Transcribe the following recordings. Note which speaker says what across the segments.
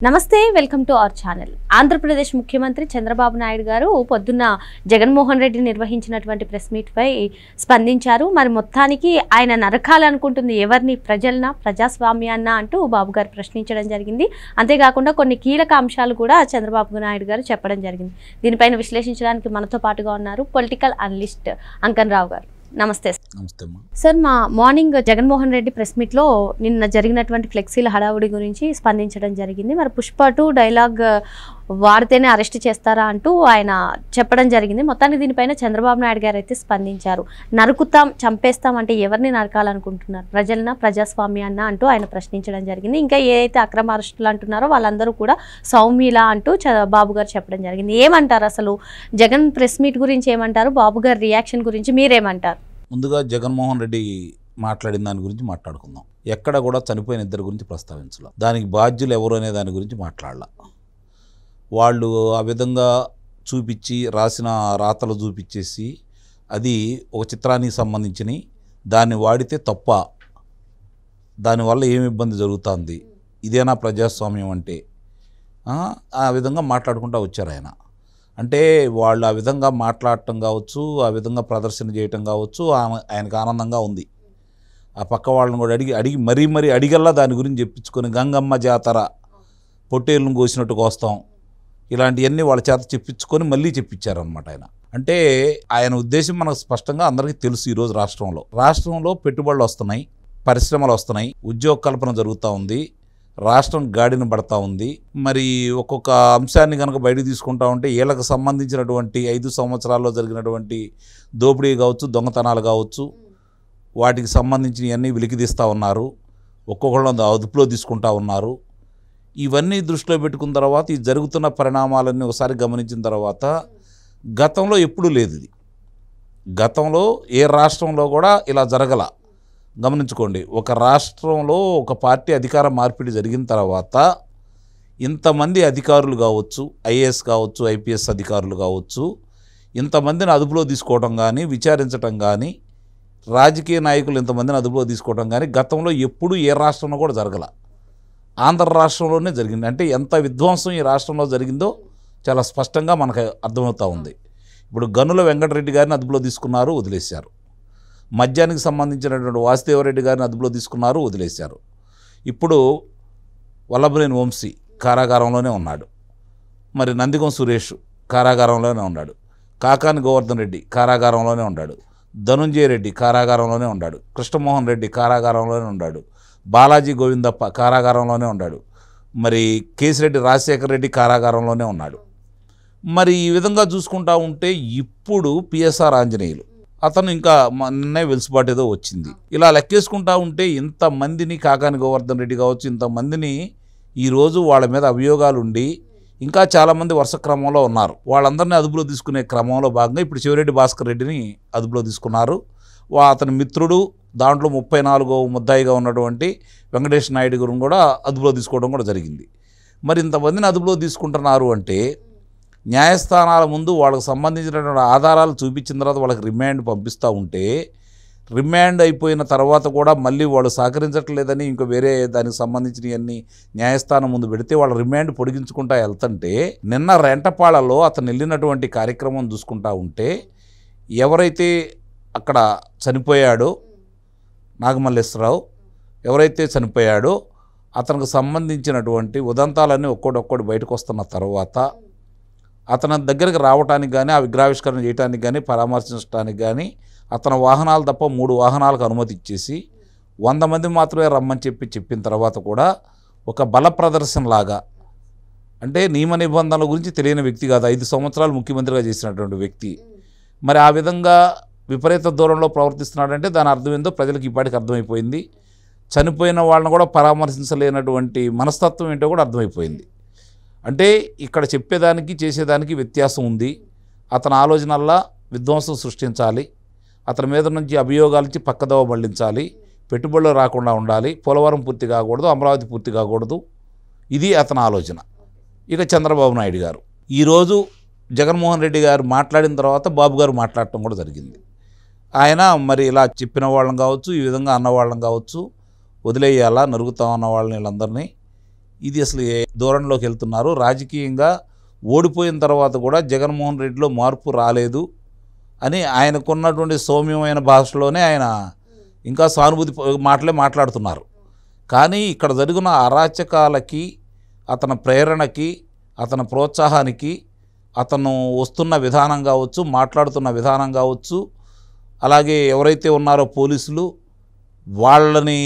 Speaker 1: నమస్తే welcome to our channel. Andhra Pradesh ముఖ్యమంత్రి చంద్రబాబు నాయుడు గారు పొద్దున్న జగన్మోహన్ రెడ్డి నిర్వహించినటువంటి ప్రెస్ మీట్ పై స్పందించారు. మరి మొత్తానికి ఆయన నరకాలనుకుంటుంది ఎవరిని, ప్రజలనా ప్రజాస్వామ్యాన్న అంటూ బాబు గారు ప్రశ్నించడం జరిగింది. అంతేకాకుండా కొన్ని కీలక అంశాలు కూడా చంద్రబాబు నాయుడు గారు చెప్పడం జరిగింది. దీనిపైన విశ్లేషించడానికి మనతో పాటుగా ఉన్నారు పొలిటికల్ అనలిస్ట్ అంకన్ రావు గారు. నమస్తే సార్. మా మార్నింగ్ జగన్మోహన్ రెడ్డి ప్రెస్ మీట్లో నిన్న జరిగినటువంటి ఫ్లెక్సీల హడావుడి గురించి స్పందించడం జరిగింది. మరి పుష్ప 2 డైలాగ్ వాడితేనే అరెస్ట్ చేస్తారా అంటూ ఆయన చెప్పడం జరిగింది. మొత్తానికి దీనిపైన చంద్రబాబు నాయుడు గారు అయితే స్పందించారు. నరుకుతాం, చంపేస్తాం అంటే ఎవరిని నరకాలనుకుంటున్నారు, ప్రజలనా ప్రజాస్వామ్యాన్న అంటూ ఆయన ప్రశ్నించడం జరిగింది. ఇంకా ఏదైతే అక్రమ అరెస్టులు అంటున్నారో వాళ్ళందరూ కూడా సౌమ్యులా అంటూ బాబు గారు చెప్పడం జరిగింది. ఏమంటారు అసలు జగన్ ప్రెస్ మీట్ గురించి ఏమంటారు, బాబు గారి రియాక్షన్ గురించి మీరేమంటారు?
Speaker 2: ముందుగా జగన్మోహన్ రెడ్డి మాట్లాడిన దాని గురించి మాట్లాడుకుందాం. ఎక్కడ కూడా చనిపోయిన ఇద్దరి గురించి ప్రస్తావించాల, దానికి బాధ్యులు ఎవరు అనే దాని గురించి మాట్లాడాల. వాళ్ళు ఆ విధంగా చూపించి రాసిన రాతలు చూపించేసి అది ఒక చిత్రానికి సంబంధించి దాన్ని వాడితే తప్ప, దానివల్ల ఏమి ఇబ్బంది జరుగుతుంది, ఇదేనా ప్రజాస్వామ్యం అంటే, ఆ విధంగా మాట్లాడుకుంటూ వచ్చారు ఆయన. అంటే వాళ్ళు ఆ విధంగా మాట్లాడటం కావచ్చు, ఆ విధంగా ప్రదర్శన చేయటం కావచ్చు, ఆయనకు ఆనందంగా ఉంది. ఆ పక్క వాళ్ళని కూడా అడిగి మరీ అడిగల్లా దాని గురించి చెప్పించుకొని గంగమ్మ జాతర పొట్టేళ్ళను కోసినట్టు కోస్తాం, ఇలాంటివన్నీ వాళ్ళ చేత చెప్పించుకొని మళ్ళీ చెప్పించారనమాట ఆయన. అంటే ఆయన ఉద్దేశం మనకు స్పష్టంగా అందరికీ తెలుసు. ఈరోజు రాష్ట్రంలో పెట్టుబడులు వస్తున్నాయి, పరిశ్రమలు వస్తున్నాయి, ఉద్యోగ కల్పన జరుగుతూ ఉంది, రాష్ట్రం గాడిన పడతా ఉంది. మరి ఒక్కొక్క అంశాన్ని కనుక బయటకు తీసుకుంటా ఉంటే వీళ్ళకి సంబంధించినటువంటి 5 సంవత్సరాల్లో జరిగినటువంటి దోపిడీ కావచ్చు, దొంగతనాలు కావచ్చు, వాటికి సంబంధించినవన్నీ వెలికితీస్తూ ఉన్నారు, ఒక్కొక్కళ్ళని అదుపులో తీసుకుంటా ఉన్నారు. ఇవన్నీ దృష్టిలో పెట్టుకున్న తర్వాత ఈ జరుగుతున్న పరిణామాలన్నీ ఒకసారి గమనించిన తర్వాత గతంలో ఎప్పుడూ లేదు ఇది. గతంలో ఏ రాష్ట్రంలో కూడా ఇలా జరగల. గమనించుకోండి, ఒక రాష్ట్రంలో ఒక పార్టీ అధికార మార్పిడి జరిగిన తర్వాత ఇంతమంది అధికారులు కావచ్చు, ఐఏఎస్ కావచ్చు, ఐపీఎస్ అధికారులు కావచ్చు, ఇంతమందిని అదుపులో తీసుకోవడం కానీ, విచారించడం కానీ, రాజకీయ నాయకులు ఇంతమందిని అదుపులో తీసుకోవడం కానీ గతంలో ఎప్పుడూ ఏ రాష్ట్రంలో కూడా జరగల. ఆంధ్ర రాష్ట్రంలోనే జరిగింది. అంటే ఎంత విధ్వంసం ఈ రాష్ట్రంలో జరిగిందో చాలా స్పష్టంగా మనకు అర్థమవుతూ ఉంది. ఇప్పుడు గనుల వెంకటరెడ్డి గారిని అదుపులో తీసుకున్నారు, వదిలేశారు. మద్యానికి సంబంధించినటువంటి వాసుదేవరెడ్డి గారిని అదుపులో తీసుకున్నారు, వదిలేశారు. ఇప్పుడు వల్లభనేని వంశీ కారాగారంలోనే ఉన్నాడు. మరి నందిగం సురేష్ కారాగారంలోనే ఉన్నాడు. కాకాని గోవర్ధన్ రెడ్డి కారాగారంలోనే ఉన్నాడు. ధనుంజయ రెడ్డి కారాగారంలోనే ఉన్నాడు. కృష్ణమోహన్ రెడ్డి కారాగారంలోనే ఉన్నాడు. బాలాజీ గోవిందప్ప కారాగారంలోనే ఉన్నాడు. మరి కేసిరెడ్డి రాజశేఖర రెడ్డి కారాగారంలోనే ఉన్నాడు. మరి ఈ విధంగా చూసుకుంటా ఉంటే ఇప్పుడు పిఎస్ఆర్ ఆంజనేయులు అతను ఇంకా నిన్నే వెలుసుబాటు ఏదో వచ్చింది. ఇలా లెక్కేసుకుంటా ఉంటే ఇంతమందిని, కాకాని గోవర్ధన్ రెడ్డి కావచ్చు, ఇంతమందిని ఈరోజు వాళ్ళ మీద అభియోగాలు ఉండి ఇంకా చాలామంది వరుస క్రమంలో ఉన్నారు. వాళ్ళందరినీ అదుపులో తీసుకునే క్రమంలో భాగంగా ఇప్పుడు శివరెడ్డి భాస్కర్ రెడ్డిని అదుపులో తీసుకున్నారు. అతని మిత్రుడు, దాంట్లో 34వ ముద్దాయిగా ఉన్నటువంటి వెంకటేష్ నాయుడు గారు కూడా అదుపులో తీసుకోవడం కూడా జరిగింది. మరి ఇంతమందిని అదుపులో తీసుకుంటున్నారు అంటే న్యాయస్థానాల ముందు వాళ్ళకి సంబంధించినటువంటి ఆధారాలు చూపించిన తర్వాత వాళ్ళకి రిమాండ్ పంపిస్తూ ఉంటే, రిమాండ్ అయిపోయిన తర్వాత కూడా మళ్ళీ వాళ్ళు సహకరించట్లేదని ఇంకో వేరే దానికి సంబంధించినవన్నీ న్యాయస్థానం ముందు పెడితే వాళ్ళ రిమాండ్ పొడిగించుకుంటా వెళ్తుంటే, నిన్న రెంటపాళలో అతను వెళ్ళినటువంటి కార్యక్రమం చూసుకుంటా ఉంటే ఎవరైతే అక్కడ చనిపోయాడో నాగమల్లేశ్వరరావు ఎవరైతే చనిపోయాడో అతనికి సంబంధించినటువంటి ఉదంతాలన్నీ ఒక్కొక్కటి బయటకు వస్తున్న తర్వాత అతని దగ్గరికి రావడానికి కానీ, ఆ విగ్రహావిష్కరణ చేయడానికి కానీ, పరామర్శించడానికి కానీ అతని వాహనాలు తప్ప 3 వాహనాలకు అనుమతి ఇచ్చేసి 100 మంది మాత్రమే రమ్మని చెప్పిన తర్వాత కూడా ఒక బల ప్రదర్శనలాగా, అంటే నియమ నిబంధనల గురించి తెలియని వ్యక్తి కాదు, 5 సంవత్సరాలు ముఖ్యమంత్రిగా చేసినటువంటి వ్యక్తి మరి ఆ విధంగా విపరీత దూరంలో ప్రవర్తిస్తున్నాడంటే దాని అర్థం ఏందో ప్రజలకు ఇప్పటికి అర్థమైపోయింది. చనిపోయిన వాళ్ళని కూడా పరామర్శించలేనటువంటి మనస్తత్వం ఏంటో కూడా అర్థమైపోయింది. అంటే ఇక్కడ చెప్పేదానికి చేసేదానికి వ్యత్యాసం ఉంది. అతని ఆలోచనల్లా విధ్వంసం సృష్టించాలి, అతని మీద నుంచి అభియోగాలు ఇచ్చి పక్కదోవ మళ్లించాలి, పెట్టుబడులు రాకుండా ఉండాలి, పోలవరం పూర్తి కాకూడదు, అమరావతి పూర్తి కాకూడదు, ఇది అతని ఆలోచన. ఇక చంద్రబాబు నాయుడు గారు ఈరోజు జగన్మోహన్ రెడ్డి గారు మాట్లాడిన తర్వాత బాబు గారు మాట్లాడటం కూడా జరిగింది. ఆయన మరి ఇలా చెప్పిన వాళ్ళని కావచ్చు, ఈ విధంగా అన్నవాళ్ళని కావచ్చు, వదిలేయాలా, నరుగుతామన్న వాళ్ళని వీళ్ళందరినీ ఇది అసలు ఏ దూరంలోకి వెళ్తున్నారు. రాజకీయంగా ఓడిపోయిన తర్వాత కూడా జగన్మోహన్ రెడ్డిలో మార్పు రాలేదు అని ఆయనకున్నటువంటి సౌమ్యమైన భాషలోనే ఆయన ఇంకా సానుభూతి మాటలే మాట్లాడుతున్నారు. కానీ ఇక్కడ జరిగిన అరాచకాలకి, అతని ప్రేరణకి, అతని ప్రోత్సాహానికి, అతను వస్తున్న విధానం కావచ్చు, మాట్లాడుతున్న విధానం కావచ్చు, అలాగే ఎవరైతే ఉన్నారో పోలీసులు వాళ్ళని,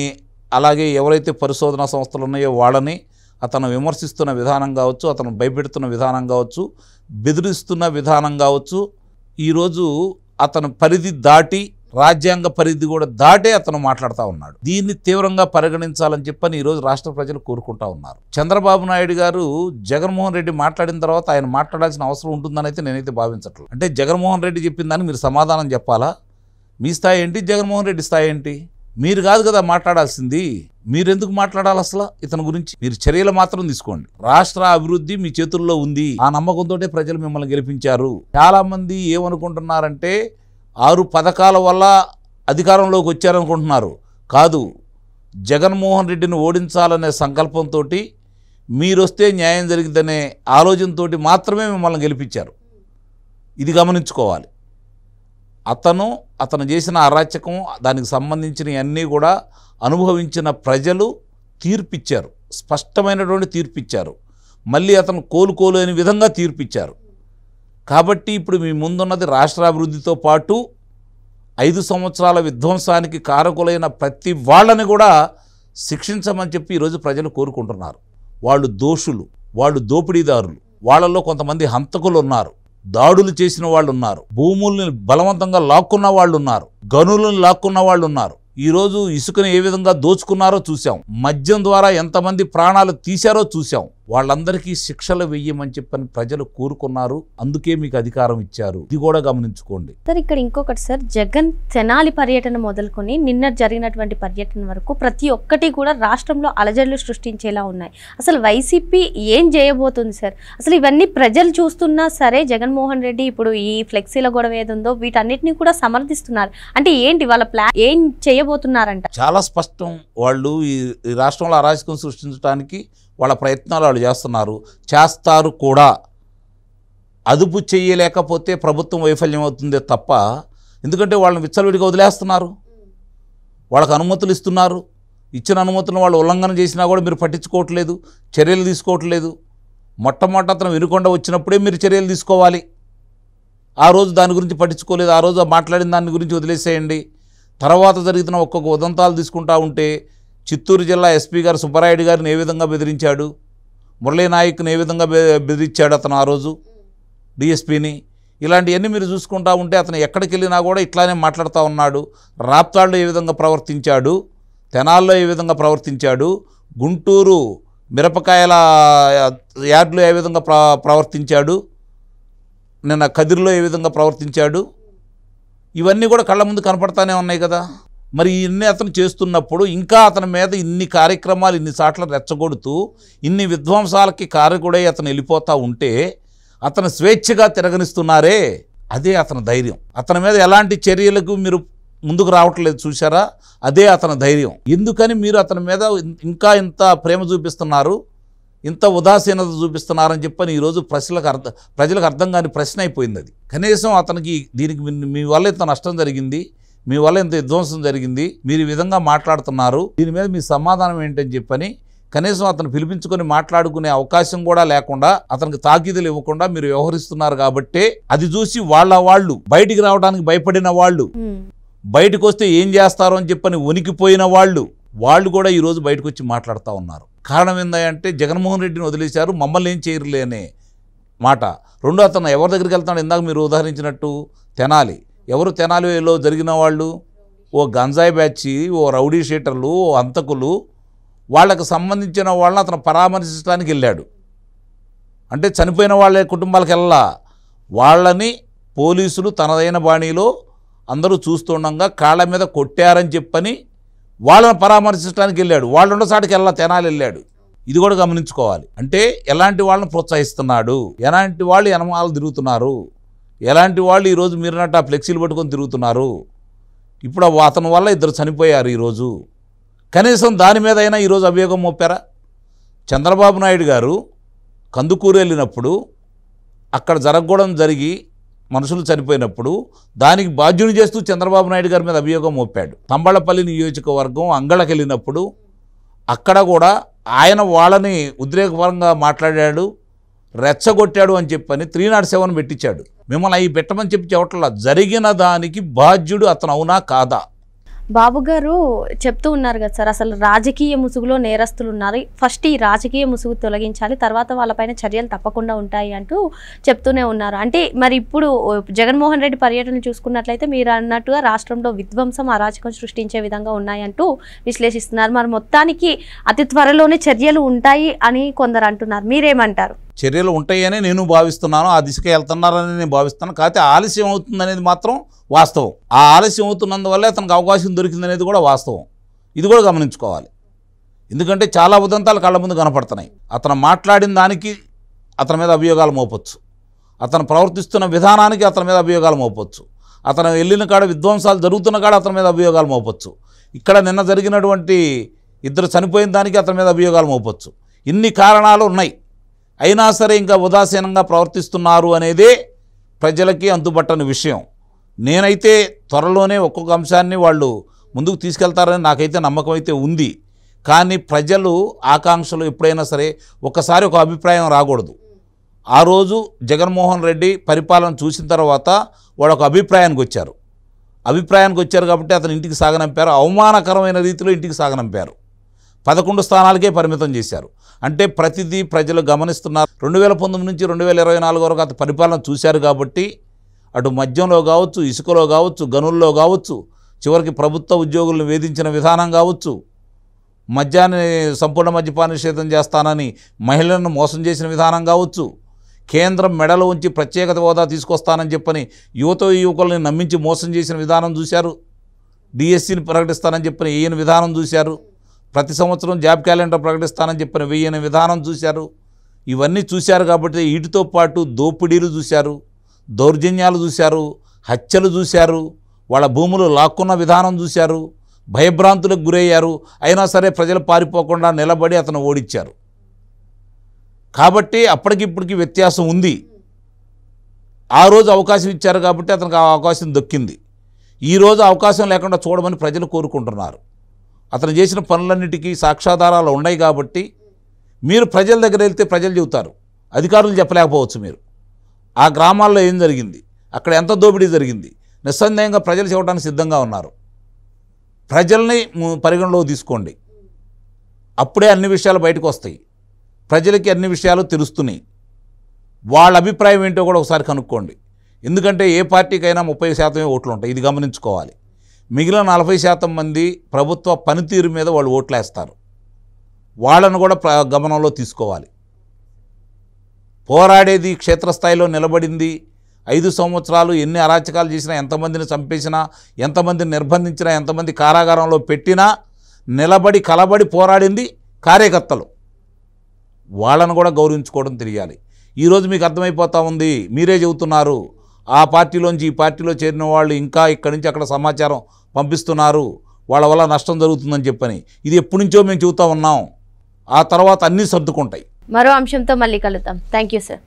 Speaker 2: అలాగే ఎవరైతే పరిశోధనా సంస్థలు ఉన్నాయో వాళ్ళని అతను విమర్శిస్తున్న విధానం కావచ్చు, అతను భయపెడుతున్న విధానం కావచ్చు, బెదిరిస్తున్న విధానం కావచ్చు, ఈరోజు అతను పరిధి దాటి, రాజ్యాంగ పరిధి కూడా దాటే అతను మాట్లాడుతూ ఉన్నాడు. దీన్ని తీవ్రంగా పరిగణించాలని చెప్పని ఈరోజు రాష్ట్ర ప్రజలు కోరుకుంటా ఉన్నారు. చంద్రబాబు నాయుడు గారు జగన్మోహన్ రెడ్డి మాట్లాడిన తర్వాత ఆయన మాట్లాడాల్సిన అవసరం ఉంటుందని అయితే నేనైతే భావించట్లేదు. అంటే జగన్మోహన్ రెడ్డి చెప్పిన దాన్ని మీరు సమాధానం చెప్పాలా? మీ స్థాయి ఏంటి, జగన్మోహన్ రెడ్డి స్థాయి ఏంటి? మీరు కాదు కదా మాట్లాడాల్సింది. మీరెందుకు మాట్లాడాలి అసలు ఇతని గురించి? మీరు చర్యలు మాత్రం తీసుకోండి. రాష్ట్ర అభివృద్ధి మీ చేతుల్లో ఉంది. ఆ నమ్మకంతో ప్రజలు మిమ్మల్ని గెలిపించారు. చాలా మంది ఏమనుకుంటున్నారంటే 6 పథకాల వల్ల అధికారంలోకి వచ్చారనుకుంటున్నారు. కాదు, జగన్మోహన్ రెడ్డిని ఓడించాలనే సంకల్పంతో, మీరొస్తే న్యాయం జరిగిద్దనే ఆలోచనతో మాత్రమే మిమ్మల్ని గెలిపించారు. ఇది గమనించుకోవాలి. అతను చేసిన అరాచకం, దానికి సంబంధించిన అన్నీ కూడా అనుభవించిన ప్రజలు తీర్పిచ్చారు. స్పష్టమైనటువంటి తీర్పిచ్చారు. మళ్ళీ అతను కోలుకోలేని విధంగా తీర్పిచ్చారు. కాబట్టి ఇప్పుడు మీ ముందున్నది రాష్ట్రాభివృద్ధితో పాటు 5 సంవత్సరాల విధ్వంసానికి కారకులైన ప్రతి వాళ్ళని కూడా శిక్షించమని చెప్పి ఈరోజు ప్రజలు కోరుకుంటున్నారు. వాళ్ళు దోషులు, వాళ్ళు దోపిడీదారులు, వాళ్ళల్లో కొంతమంది హంతకులు ఉన్నారు, దాడులు చేసిన వాళ్ళు ఉన్నారు, భూముల్ని బలవంతంగా లాక్కున్న వాళ్ళు ఉన్నారు, గనులను లాక్కున్న వాళ్ళు ఉన్నారు. ఈరోజు ఇసుకను ఏ విధంగా దోచుకున్నారో చూసాం. మద్యం ద్వారా ఎంతమంది ప్రాణాలు తీశారో చూసాం. వాళ్ళందరికీ శిక్షలు వెయ్యమని చెప్పని ప్రజలు కోరుకున్నారు. అందుకే మీకు అధికారం ఇచ్చారు. ఇది కూడా గమనించుకోండి.
Speaker 1: సార్, ఇక్కడ ఇంకొకటి సార్, జగన్ తెనాలి పర్యటన మొదలుకొని నిన్న జరిగినటువంటి పర్యటన వరకు ప్రతి ఒక్కటి కూడా రాష్ట్రంలో అలజడులు సృష్టించేలా ఉన్నాయి. అసలు వైసీపీ ఏం చేయబోతుంది సార్? అసలు ఇవన్నీ ప్రజలు చూస్తున్నా సరే జగన్మోహన్ రెడ్డి ఇప్పుడు ఈ ఫ్లెక్సీల గొడవ ఏదుందో వీటన్నిటిని కూడా సమర్థిస్తున్నారు. అంటే ఏంటి వాళ్ళ ప్లాన్, ఏం చేయబోతున్నారంట?
Speaker 2: చాలా స్పష్టం. వాళ్ళు ఈ రాష్ట్రంలో అరాచకం సృష్టించడానికి వాళ్ళ ప్రయత్నాలు వాళ్ళు చేస్తారు కూడా. అదుపు చేయలేకపోతే ప్రభుత్వం వైఫల్యం అవుతుందే తప్ప, ఎందుకంటే వాళ్ళని విచ్చలవిడిగా వదిలేస్తున్నారు. వాళ్ళకు అనుమతులు ఇస్తున్నారు. ఇచ్చిన అనుమతులను వాళ్ళు ఉల్లంఘన చేసినా కూడా మీరు పట్టించుకోవట్లేదు, చర్యలు తీసుకోవట్లేదు. మొట్టమొదట అతను వినుకొండ వచ్చినప్పుడే మీరు చర్యలు తీసుకోవాలి. ఆ రోజు దాని గురించి పట్టించుకోలేదు. ఆ రోజు మాట్లాడిన దాని గురించి వదిలేసేయండి. తర్వాత జరుగుతున్న ఒక్కొక్క ఉదంతాలు తీసుకుంటా ఉంటే, చిత్తూరు జిల్లా ఎస్పీ గారు సుబ్బరాయుడు గారిని ఏ విధంగా బెదిరించాడు, మురళీ నాయక్ని ఏ విధంగా బెదిరించాడు అతను ఆ రోజు డిఎస్పీని, ఇలాంటివన్నీ మీరు చూసుకుంటా ఉంటే అతను ఎక్కడికి వెళ్ళినా కూడా ఇట్లానే మాట్లాడుతూ ఉన్నాడు. రాప్తాడులో ఏ విధంగా ప్రవర్తించాడు, తెనాల్లో ఏ విధంగా ప్రవర్తించాడు, గుంటూరు మిరపకాయల యార్డులో ఏ విధంగా ప్రవర్తించాడు, నిన్న కదిరిలో ఏ విధంగా ప్రవర్తించాడు, ఇవన్నీ కూడా కళ్ళ ముందు కనపడతానే ఉన్నాయి కదా. మరి ఇన్ని అతను చేస్తున్నప్పుడు ఇంకా అతని మీద ఇన్ని కార్యక్రమాలు ఇన్నిసార్లు రెచ్చగొడుతూ ఇన్ని విధ్వంసాలకి కారకుడై అతను వెళ్ళిపోతూ ఉంటే అతను స్వేచ్ఛగా తిరగనిస్తున్నారే, అదే అతని ధైర్యం. అతని మీద ఎలాంటి చర్యలకు మీరు ముందుకు రావట్లేదు చూసారా, అదే అతని ధైర్యం. ఎందుకని మీరు అతని మీద ఇంకా ఇంత ప్రేమ చూపిస్తున్నారు, ఇంత ఉదాసీనత చూపిస్తున్నారని చెప్పని ఈరోజు ప్రజలకు అర్థం కాని ప్రశ్న అయిపోయింది అది. కనీసం అతనికి దీనికి మీ వల్ల ఇంత నష్టం జరిగింది, మీ వల్ల ఇంత విధ్వంసం జరిగింది, మీరు ఈ విధంగా మాట్లాడుతున్నారు, దీని మీద మీ సమాధానం ఏంటని చెప్పని కనీసం అతను పిలిపించుకొని మాట్లాడుకునే అవకాశం కూడా లేకుండా, అతనికి తాకీదులు ఇవ్వకుండా మీరు వ్యవహరిస్తున్నారు. కాబట్టి అది చూసి వాళ్ళు బయటికి రావడానికి భయపడిన వాళ్ళు, బయటకు వస్తే ఏం చేస్తారో అని చెప్పని వణికిపోయిన వాళ్ళు కూడా ఈరోజు బయటకు వచ్చి మాట్లాడుతూ ఉన్నారు. కారణం ఏంటంటే జగన్మోహన్ రెడ్డిని వదిలేశారు, మమ్మల్ని ఏం చేయరులే అనే మాట. రెండో, అతను ఎవరి దగ్గరికి వెళ్తాడు? ఇందాక మీరు ఉదాహరించినట్టు తెనాలి. ఎవరు తెనాలిలో జరిగిన వాళ్ళు? ఓ గంజాయి బ్యాచ్, ఓ రౌడీ షీటర్లు, ఓ హంతకులు, వాళ్ళకు సంబంధించిన వాళ్ళని అతను పరామర్శించడానికి వెళ్ళాడు. అంటే చనిపోయిన వాళ్ళ కుటుంబాలకు వెళ్ళా, వాళ్ళని పోలీసులు తనదైన బాణీలో అందరూ చూస్తుండగా కాళ్ళ మీద కొట్టారని చెప్పని వాళ్ళని పరామర్శించడానికి వెళ్ళాడు. వాళ్ళు ఉండసాటికి వెళ్ళా తెనాలి వెళ్ళాడు. ఇది కూడా గమనించుకోవాలి. అంటే ఎలాంటి వాళ్ళని ప్రోత్సహిస్తున్నాడు, ఎలాంటి వాళ్ళు యనమాలు తిరుగుతున్నారు, ఎలాంటి వాళ్ళు ఈరోజు మీరున్నట్టు ఆ ఫ్లెక్సీలు పట్టుకొని తిరుగుతున్నారు. ఇప్పుడు అతని వల్ల 2 చనిపోయారు ఈరోజు. కనీసం దాని మీద అయినా ఈరోజు అభియోగం మోపారా? చంద్రబాబు నాయుడు గారు కందుకూరు వెళ్ళినప్పుడు అక్కడ జరగకూడదు జరిగి మనుషులు చనిపోయినప్పుడు దానికి బాధ్యుని చేస్తూ చంద్రబాబు నాయుడు గారి మీద అభియోగం మోపాడు. తంబళపల్లి నియోజకవర్గం అంగళకి వెళ్ళినప్పుడు అక్కడ కూడా ఆయన వాళ్ళని ఉద్రేకపరంగా మాట్లాడాడు, రెచ్చగొట్టాడు అని చెప్పని 307 పెట్టించాడు. మిమ్మల్ని అవి పెట్టమని చెప్పి చెప్పట్లా, జరిగిన దానికి బాధ్యుడు అతను అవునా కాదా?
Speaker 1: బాబు గారు చెప్తూ ఉన్నారు కదా సార్, అసలు రాజకీయ ముసుగులో నేరస్తులు ఉన్నారు, ఫస్ట్ ఈ రాజకీయ ముసుగు తొలగించాలి, తర్వాత వాళ్ళపైన చర్యలు తప్పకుండా ఉంటాయి అంటూ చెప్తూనే ఉన్నారు. అంటే మరి ఇప్పుడు జగన్మోహన్ రెడ్డి పర్యటన చూసుకున్నట్లయితే మీరు అన్నట్టుగా రాష్ట్రంలో విధ్వంసం, అరాచకం సృష్టించే విధంగా ఉన్నాయంటూ విశ్లేషిస్తున్నారు. మరి మొత్తానికి అతి త్వరలోనే చర్యలు ఉంటాయి అని కొందరు అంటున్నారు, మీరేమంటారు?
Speaker 2: చర్యలు ఉంటాయని నేను భావిస్తున్నాను, ఆ దిశగా వెళ్తున్నారని నేను భావిస్తున్నాను. కాకపోతే ఆలస్యం అవుతుందనేది మాత్రం వాస్తవం. ఆ ఆలస్యం అవుతున్నందువల్లే అతనికి అవకాశం దొరికిందనేది కూడా వాస్తవం. ఇది కూడా గమనించుకోవాలి. ఎందుకంటే చాలా ఉదంతాలు కళ్ళ ముందు కనపడుతున్నాయి. అతను మాట్లాడిన దానికి అతని మీద అభియోగాలు మోపొచ్చు, అతను ప్రవర్తిస్తున్న విధానానికి అతని మీద అభియోగాలు మోపొచ్చు, అతను వెళ్ళిన కాడ విధ్వంసాలు జరుగుతున్న కాడ అతని మీద అభియోగాలు మోపొచ్చు, ఇక్కడ నిన్న జరిగినటువంటి 2 చనిపోయిన దానికి అతని మీద అభియోగాలు మోపొచ్చు. ఇన్ని కారణాలు ఉన్నాయి. అయినా సరే ఇంకా ఉదాసీనంగా ప్రవర్తిస్తున్నారు అనేదే ప్రజలకి అంతుబట్టని విషయం. నేనైతే త్వరలోనే ఒక్కొక్క అంశాన్ని వాళ్ళు ముందుకు తీసుకెళ్తారని నాకైతే నమ్మకం అయితే ఉంది. కానీ ప్రజలు ఆకాంక్షలు ఎప్పుడైనా సరే ఒకసారి ఒక అభిప్రాయం రాకూడదు. ఆ రోజు జగన్మోహన్ రెడ్డి పరిపాలన చూసిన తర్వాత వాడు ఒక అభిప్రాయానికి వచ్చారు కాబట్టి అతను ఇంటికి సాగనంపారు. అవమానకరమైన రీతిలో ఇంటికి సాగనంపారు. 11 స్థానాలకే పరిమితం చేశారు. అంటే ప్రతిదీ ప్రజలు గమనిస్తున్నారు. 2019 నుంచి 2024 వరకు అతను పరిపాలన చూశారు కాబట్టి అటు మద్యంలో కావచ్చు, ఇసుకలో కావచ్చు, గనుల్లో కావచ్చు, చివరికి ప్రభుత్వ ఉద్యోగులను వేధించిన విధానం కావచ్చు, సంపూర్ణ మద్యపాన నిషేధం చేస్తానని మహిళలను మోసం చేసిన విధానం కావచ్చు, కేంద్రం మెడలో ఉంచి ప్రత్యేకత హోదా తీసుకొస్తానని చెప్పని యువకుల్ని నమ్మించి మోసం చేసిన విధానం చూశారు. డిఎస్సిని ప్రకటిస్తానని చెప్పని వేయని విధానం చూశారు. ప్రతి సంవత్సరం జాబ్ క్యాలెండర్ ప్రకటిస్తానని చెప్పిన వేయని విధానం చూశారు. ఇవన్నీ చూశారు కాబట్టి వీటితో పాటు దోపిడీలు చూశారు, దౌర్జన్యాలు చూశారు, హత్యలు చూశారు, వాళ్ళ భూములు లాక్కున్న విధానం చూశారు, భయభ్రాంతులకు గురయ్యారు. అయినా సరే ప్రజలు పారిపోకుండా నిలబడి అతను ఓడించారు. కాబట్టి అప్పటికిప్పటికి వ్యత్యాసం ఉంది. ఆ రోజు అవకాశం ఇచ్చారు కాబట్టి అతనికి ఆ అవకాశం దొక్కింది. ఈరోజు అవకాశం లేకుండా చూడమని ప్రజలు కోరుకుంటున్నారు. అతను చేసిన పనులన్నిటికీ సాక్ష్యాధారాలు ఉన్నాయి కాబట్టి మీరు ప్రజల దగ్గర వెళ్తే ప్రజలు చెబుతారు, అధికారులు చెప్పలేకపోవచ్చు. మీరు ఆ గ్రామాల్లో ఏం జరిగింది, అక్కడ ఎంత దోపిడీ జరిగింది, నిస్సందేహంగా ప్రజలు చెప్పడానికి సిద్ధంగా ఉన్నారు. ప్రజల్ని పరిగణలోకి తీసుకోండి, అప్పుడే అన్ని విషయాలు బయటకు వస్తాయి. ప్రజలకి అన్ని విషయాలు తెలుస్తున్నాయి. వాళ్ళ అభిప్రాయం ఏంటో కూడా ఒకసారి కనుక్కోండి. ఎందుకంటే ఏ పార్టీకైనా 30% ఓట్లు ఉంటాయి, ఇది గమనించుకోవాలి. మిగిలిన 40% మంది ప్రభుత్వ పనితీరు మీద వాళ్ళు ఓట్లేస్తారు. వాళ్ళను కూడా గమనంలో తీసుకోవాలి. పోరాడేది క్షేత్రస్థాయిలో నిలబడింది. 5 సంవత్సరాలు ఎన్ని అరాచకాలు చేసినా, ఎంతమందిని చంపేసినా, ఎంతమందిని నిర్బంధించినా, ఎంతమంది కారాగారంలో పెట్టినా నిలబడి కలబడి పోరాడింది కార్యకర్తలు. వాళ్ళను కూడా గౌరవించుకోవడం తెలియాలి. ఈరోజు మీకు అర్థమైపోతూ ఉంది, మీరే చెబుతున్నారు ఆ పార్టీలోంచి ఈ పార్టీలో చేరిన వాళ్ళు ఇంకా ఇక్కడి నుంచి అక్కడ సమాచారం పంపిస్తున్నారు, వాళ్ళ వల్ల నష్టం జరుగుతుందని చెప్పని. ఇది ఎప్పటి నుంచో మేము చెబుతూ ఉన్నాం. ఆ తర్వాత అన్నీ సర్దుకుంటాయి.
Speaker 1: మరో అంశంతో మళ్ళీ కలుద్దాం. Thank you sir.